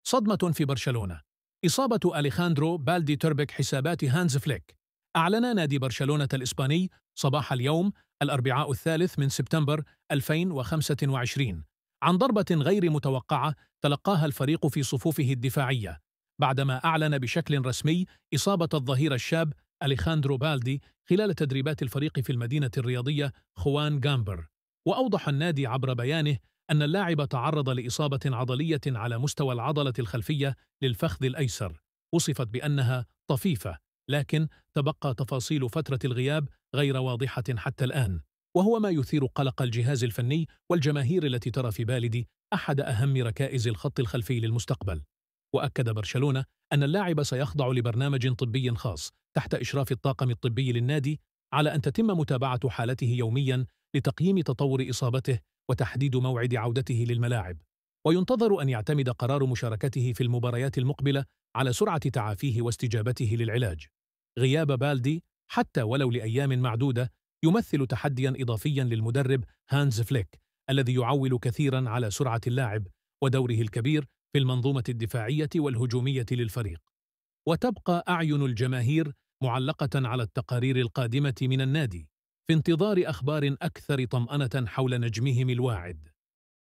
صدمة في برشلونة. إصابة أليخاندرو بالدي تربك حسابات هانز فليك. أعلن نادي برشلونة الإسباني صباح اليوم الأربعاء 3 سبتمبر 2025 عن ضربة غير متوقعة تلقاها الفريق في صفوفه الدفاعية، بعدما أعلن بشكل رسمي إصابة الظهير الشاب أليخاندرو بالدي خلال تدريبات الفريق في المدينة الرياضية خوان غامبر. وأوضح النادي عبر بيانه أن اللاعب تعرض لإصابة عضلية على مستوى العضلة الخلفية للفخذ الأيسر، وصفت بأنها طفيفة، لكن تبقى تفاصيل فترة الغياب غير واضحة حتى الآن، وهو ما يثير قلق الجهاز الفني والجماهير التي ترى في بالدي أحد أهم ركائز الخط الخلفي للمستقبل. وأكد برشلونة أن اللاعب سيخضع لبرنامج طبي خاص تحت إشراف الطاقم الطبي للنادي، على أن تتم متابعة حالته يومياً لتقييم تطور إصابته وتحديد موعد عودته للملاعب. وينتظر أن يعتمد قرار مشاركته في المباريات المقبلة على سرعة تعافيه واستجابته للعلاج. غياب بالدي حتى ولو لأيام معدودة يمثل تحدياً إضافياً للمدرب هانز فليك، الذي يعول كثيراً على سرعة اللاعب ودوره الكبير في المنظومة الدفاعية والهجومية للفريق. وتبقى أعين الجماهير معلقة على التقارير القادمة من النادي في انتظار أخبار أكثر طمأنة حول نجمهم الواعد.